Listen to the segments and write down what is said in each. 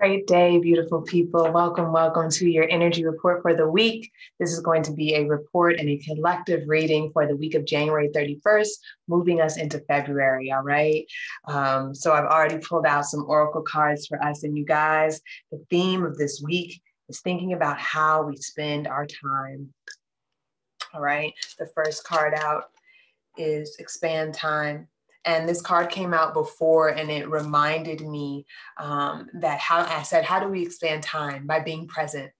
Great day, beautiful people. Welcome, welcome to your energy report for the week. This is going to be a report and a collective reading for the week of January 31st, moving us into February, all right? So I've already pulled out some oracle cards for us and you guys. The theme of this week is thinking about how we spend our time, all right? The first card out is expand time. And this card came out before and it reminded me that how do we expand time? By being present,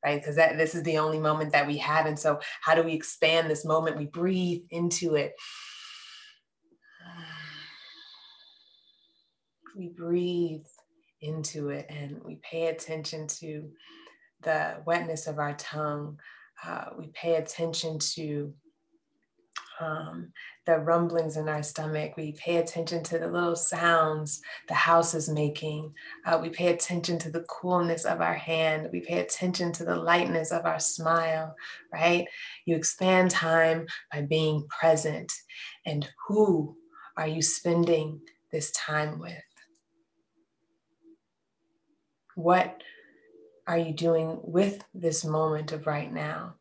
right? Because this is the only moment that we have. And so how do we expand this moment? We breathe into it. We breathe into it and we pay attention to the wetness of our tongue. We pay attention to the rumblings in our stomach. We pay attention to the little sounds the house is making. We pay attention to the coolness of our hand. We pay attention to the lightness of our smile, right? You expand time by being present. And who are you spending this time with? What are you doing with this moment of right now?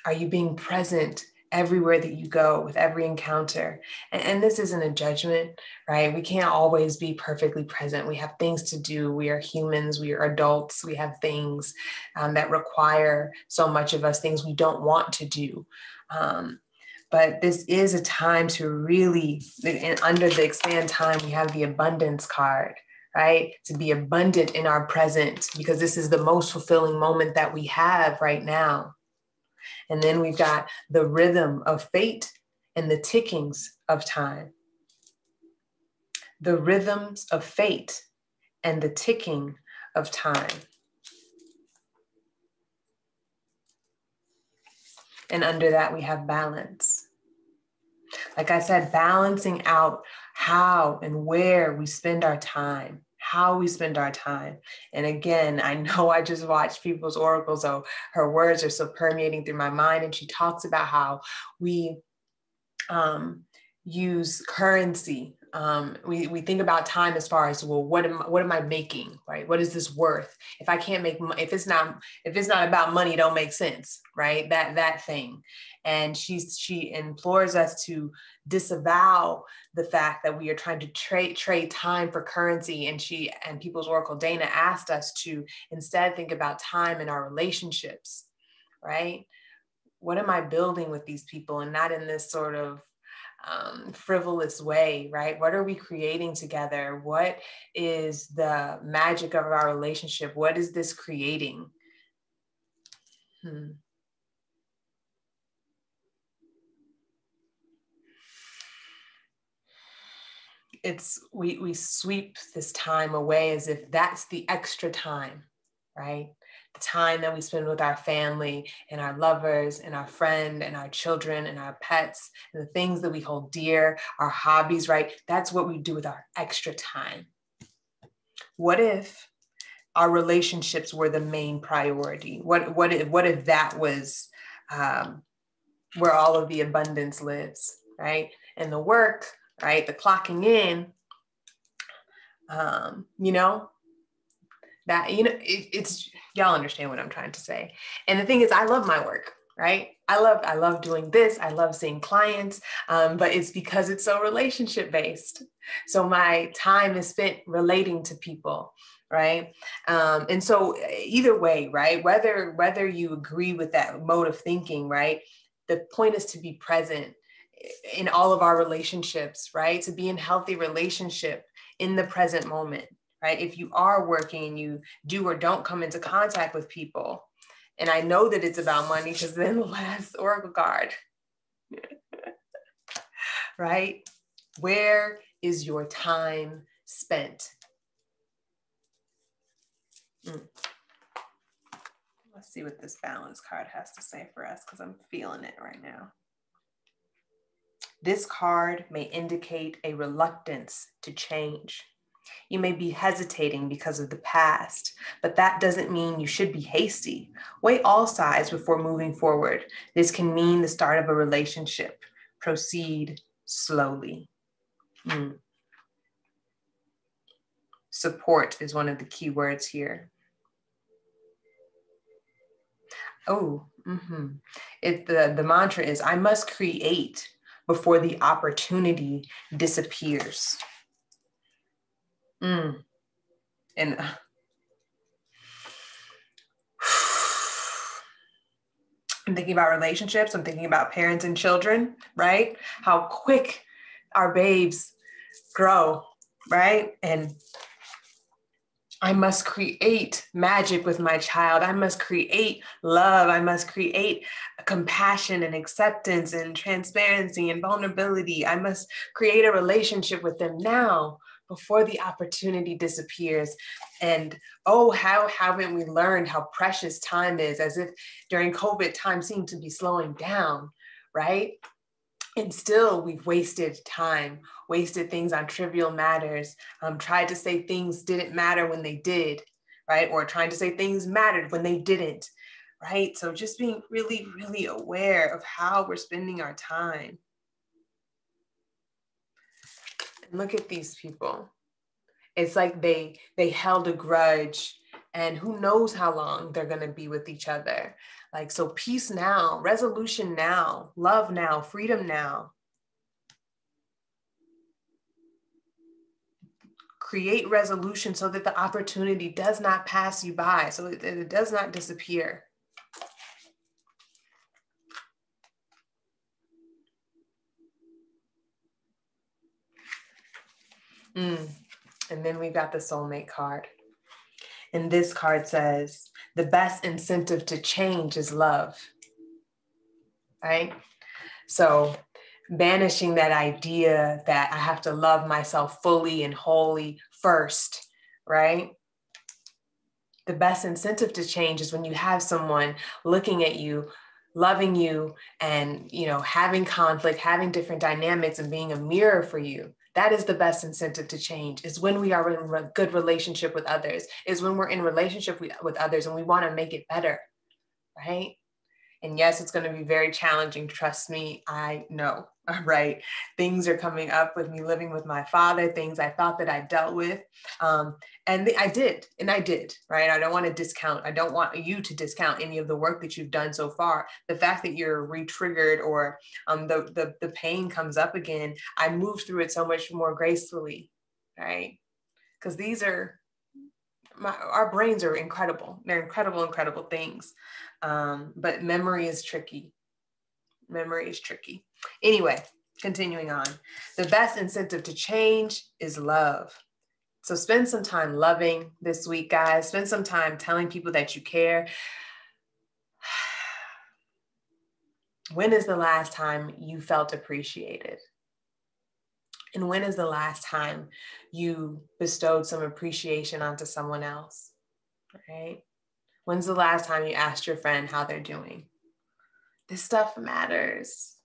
Are you being present everywhere that you go with every encounter? And this isn't a judgment, right? We can't always be perfectly present. We have things to do. We are humans. We are adults. We have things that require so much of us, things we don't want to do. But this is a time to really, and under the expand time, we have the abundance card, right? To be abundant in our present, because this is the most fulfilling moment that we have right now. And then we've got the rhythm of fate and the tickings of time. The rhythms of fate and the ticking of time. And under that, we have balance. Like I said, balancing out how and where we spend our time, how we spend our time. And again, I know I just watched people's oracles, so her words are so permeating through my mind. And she talks about how we use currency. We think about time as far as, well, what am I making, right? What is this worth? If I can't make, if it's not about money, it don't make sense, right? That thing. And she implores us to disavow the fact that we are trying to trade time for currency. And People's Oracle Dana asked us to instead think about time in our relationships, right? What am I building with these people, and not in this sort of frivolous way, right? What are we creating together? What is the magic of our relationship? What is this creating? We sweep this time away as if that's the extra time, right? The time that we spend with our family and our lovers and our friend and our children and our pets and the things that we hold dear, our hobbies, right? That's what we do with our extra time. What if our relationships were the main priority? What if that was where all of the abundance lives, right? And the work, right? The clocking in, it's y'all understand what I'm trying to say. And the thing is, I love my work, right? I love doing this. I love seeing clients, but it's because it's so relationship based. So my time is spent relating to people, right? And so either way, right? Whether you agree with that mode of thinking, right? The point is to be present in all of our relationships, right? To be in healthy relationship in the present moment, right? If you are working and you do or don't come into contact with people, and I know that it's about money because then the last oracle card, right? Where is your time spent? Let's see what this balance card has to say for us, because I'm feeling it right now. This card may indicate a reluctance to change. You may be hesitating because of the past, but that doesn't mean you should be hasty. Weigh all sides before moving forward. This can mean the start of a relationship. Proceed slowly. Support is one of the key words here. Oh, the mantra is, I must create before the opportunity disappears. And I'm thinking about relationships. I'm thinking about parents and children, right? How quick our babes grow, right? And I must create magic with my child. I must create love. I must create compassion and acceptance and transparency and vulnerability. I must create a relationship with them now before the opportunity disappears. And oh, how haven't we learned how precious time is, as if during COVID, time seemed to be slowing down, right? And still we've wasted time, wasted things on trivial matters, tried to say things didn't matter when they did, right? Or trying to say things mattered when they didn't, right? So just being really, really aware of how we're spending our time. And look at these people. It's like they held a grudge, and who knows how long they're going to be with each other. Like, so peace now, resolution now, love now, freedom now. Create resolution so that the opportunity does not pass you by, so that it does not disappear. And then we've got the soulmate card. And this card says, the best incentive to change is love, right? So banishing that idea that I have to love myself fully and wholly first, right? The best incentive to change is when you have someone looking at you, loving you, and, you know, having conflict, having different dynamics, and being a mirror for you. That is the best incentive to change, is when we are in a good relationship with others, is when we're in relationship with others and we want to make it better, right? And yes, it's going to be very challenging. Trust me, I know, right? Things are coming up with me living with my father, things I thought that I dealt with. I did, right? I don't want to discount. I don't want you to discount any of the work that you've done so far. The fact that you're re-triggered, or the pain comes up again, I moved through it so much more gracefully, right? Because these are, our brains are incredible. They're incredible, incredible things. But memory is tricky. Memory is tricky. Anyway, continuing on. The best incentive to change is love. So spend some time loving this week, guys. Spend some time telling people that you care. When is the last time you felt appreciated? And when is the last time you bestowed some appreciation onto someone else, right? When's the last time you asked your friend how they're doing? This stuff matters.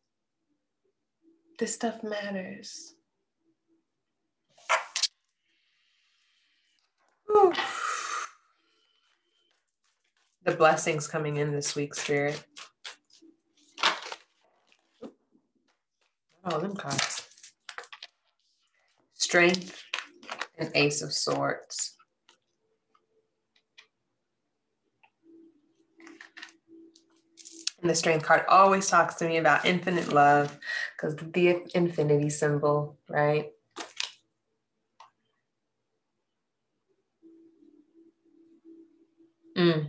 This stuff matters. Whew. The blessings coming in this week, Spirit. Oh, them cards. Strength and Ace of Swords. And the Strength card always talks to me about infinite love, because the infinity symbol, right? Yes.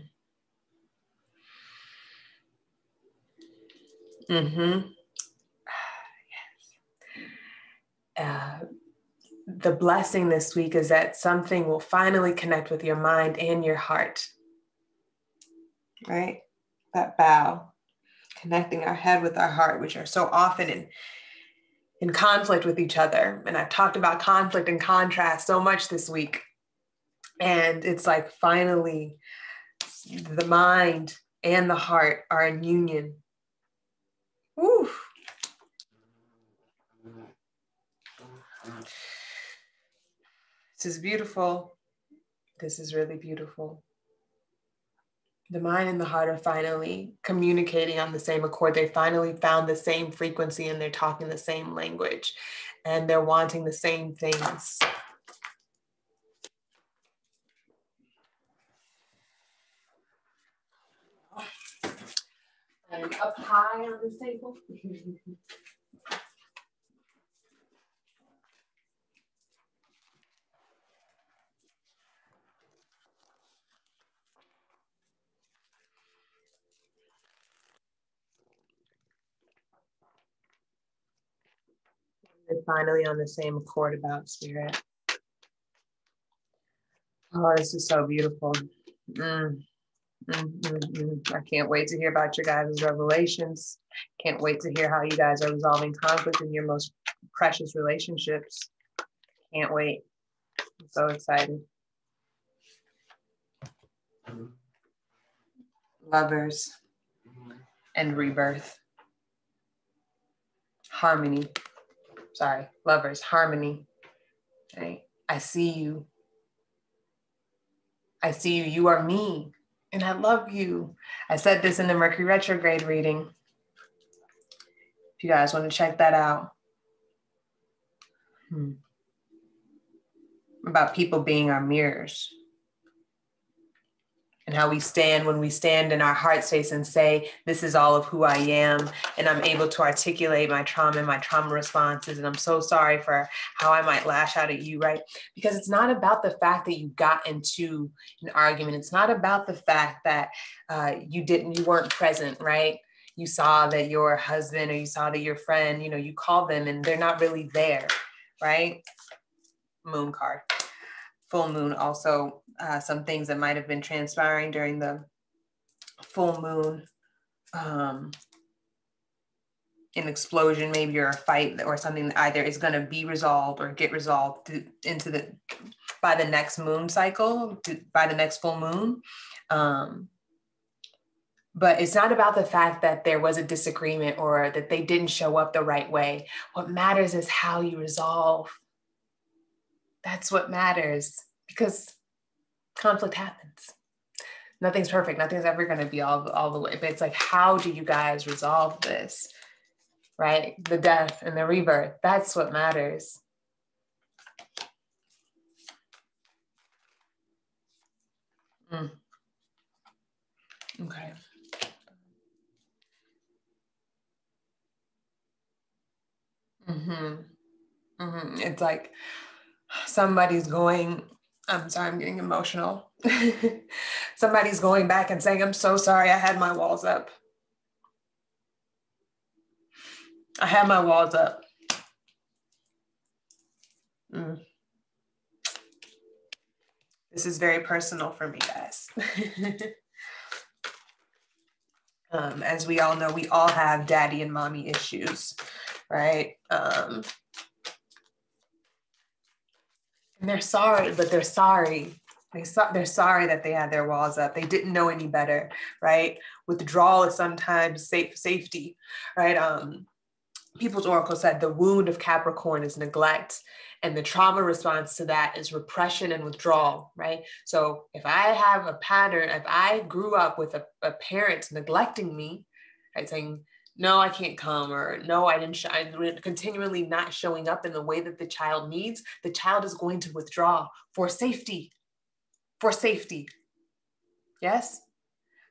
The blessing this week is that something will finally connect with your mind and your heart, right? That bow, connecting our head with our heart, which are so often in conflict with each other. And I've talked about conflict and contrast so much this week. And it's like, finally, the mind and the heart are in union. Woo. This is beautiful. This is really beautiful. The mind and the heart are finally communicating on the same accord. They finally found the same frequency, and they're talking the same language, and they're wanting the same things. a pie on this table? We're finally on the same accord about spirit. Oh, this is so beautiful. I can't wait to hear about your guys' revelations. Can't wait to hear how you guys are resolving conflict in your most precious relationships. Can't wait. I'm so excited. Lovers and rebirth. Harmony. Sorry, lovers, harmony. Right? I see you. I see you. You are me. And I love you. I said this in the Mercury retrograde reading. If you guys want to check that out. About people being our mirrors. And how we stand when we stand in our heart space and say, this is all of who I am. And I'm able to articulate my trauma and my trauma responses. And I'm so sorry for how I might lash out at you, right? Because it's not about the fact that you got into an argument. It's not about the fact that you weren't present, right? You saw that your husband or you saw that your friend, you called them and they're not really there, right? Moon card. Full moon also, some things that might have been transpiring during the full moon, an explosion maybe, or a fight or something that either is going to be resolved or get resolved by the next moon cycle, by the next full moon. But it's not about the fact that there was a disagreement or that they didn't show up the right way. What matters is how you resolve. That's what matters, because conflict happens. Nothing's perfect. Nothing's ever going to be all the way. But it's like, how do you guys resolve this? Right? The death and the rebirth. That's what matters. Okay. It's like somebody's going, I'm sorry, I'm getting emotional. Somebody's going back and saying, I'm so sorry, I had my walls up. I had my walls up. This is very personal for me, guys. As we all know, we all have daddy and mommy issues, right? And they're sorry, but they're sorry. They're sorry that they had their walls up. They didn't know any better, right? Withdrawal is sometimes safety, right? People's Oracle said the wound of Capricorn is neglect, and the trauma response to that is repression and withdrawal, right? So if I have a pattern, if I grew up with a parent neglecting me, right, saying, no, I can't come, or no, I didn't, I'm continually not showing up in the way that the child needs, the child is going to withdraw for safety, yes?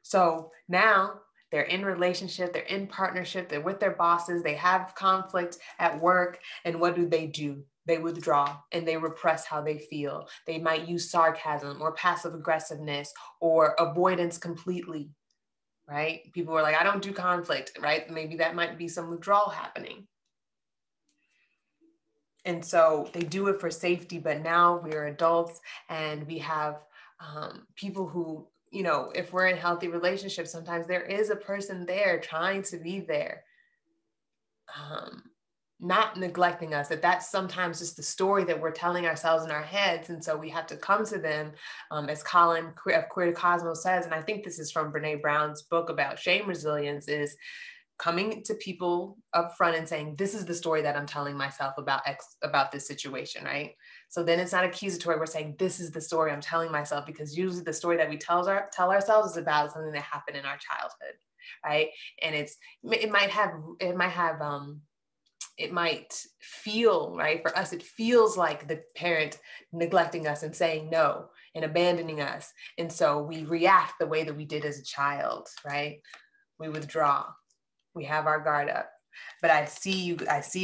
So now they're in relationship, they're in partnership, they're with their bosses, they have conflict at work, and what do? They withdraw and they repress how they feel. They might use sarcasm or passive aggressiveness or avoidance completely, right? People are like, I don't do conflict, right? Maybe that might be some withdrawal happening. And so they do it for safety, but now we're adults and we have people who, if we're in healthy relationships, sometimes there is a person there trying to be there, not neglecting us, that's sometimes just the story that we're telling ourselves in our heads. And so we have to come to them, as Colin of Queer to Cosmos says, and I think this is from Brene Brown's book about shame resilience, is coming to people up front and saying, this is the story that I'm telling myself about this situation, right? So then it's not accusatory. We're saying, this is the story I'm telling myself, because usually the story that we tell ourselves is about something that happened in our childhood, right? And it might feel, right? For us, it feels like the parent neglecting us and saying no and abandoning us. And so we react the way that we did as a child, right? We withdraw. We have our guard up. But I see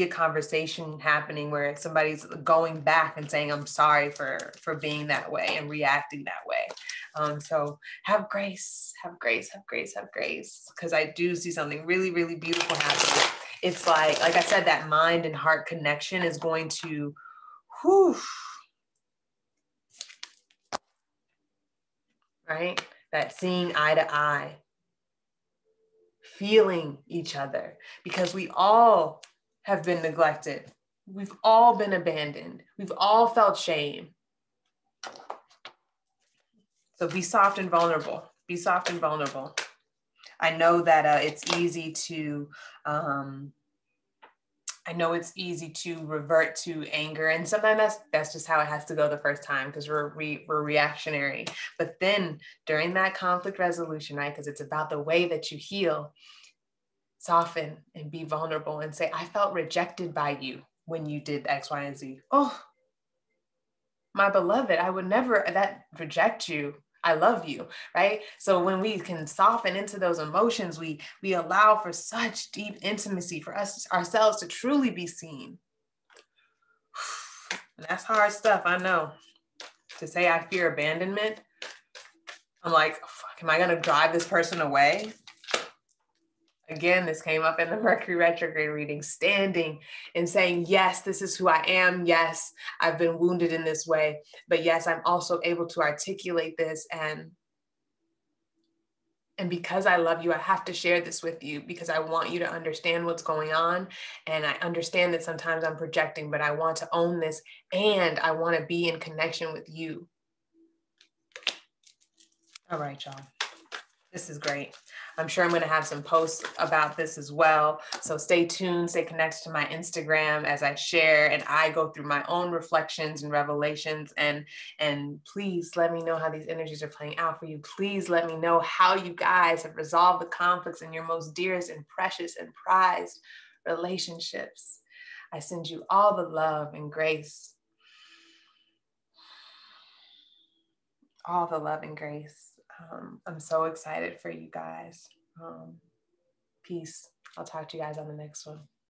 a conversation happening where somebody's going back and saying, I'm sorry for being that way and reacting that way. So have grace, have grace, have grace, have grace. Because I do see something really, really beautiful happening. It's like I said, that mind and heart connection is going to, whew, right? That seeing eye to eye, feeling each other, because we all have been neglected. We've all been abandoned. We've all felt shame. So be soft and vulnerable. Be soft and vulnerable. I know that it's easy to, revert to anger, and sometimes that's just how it has to go the first time, because we're reactionary. But then during that conflict resolution, right, because it's about the way that you heal, soften and be vulnerable and say, I felt rejected by you when you did X, Y, and Z. Oh, my beloved, I would never reject you. I love you, right? So when we can soften into those emotions, we allow for such deep intimacy, for us ourselves to truly be seen. And that's hard stuff, I know. To say I fear abandonment, I'm like, fuck, am I gonna drive this person away? Again, this came up in the Mercury retrograde reading, standing and saying, yes, this is who I am. Yes, I've been wounded in this way, but yes, I'm also able to articulate this. And because I love you, I have to share this with you, because I want you to understand what's going on. And I understand that sometimes I'm projecting, but I want to own this, and I want to be in connection with you. All right, y'all. This is great. I'm sure I'm going to have some posts about this as well. So stay tuned, stay connected to my Instagram as I share and I go through my own reflections and revelations. And please let me know how these energies are playing out for you. Please let me know how you guys have resolved the conflicts in your most dearest and precious and prized relationships. I send you all the love and grace. All the love and grace. I'm so excited for you guys. Peace. I'll talk to you guys on the next one.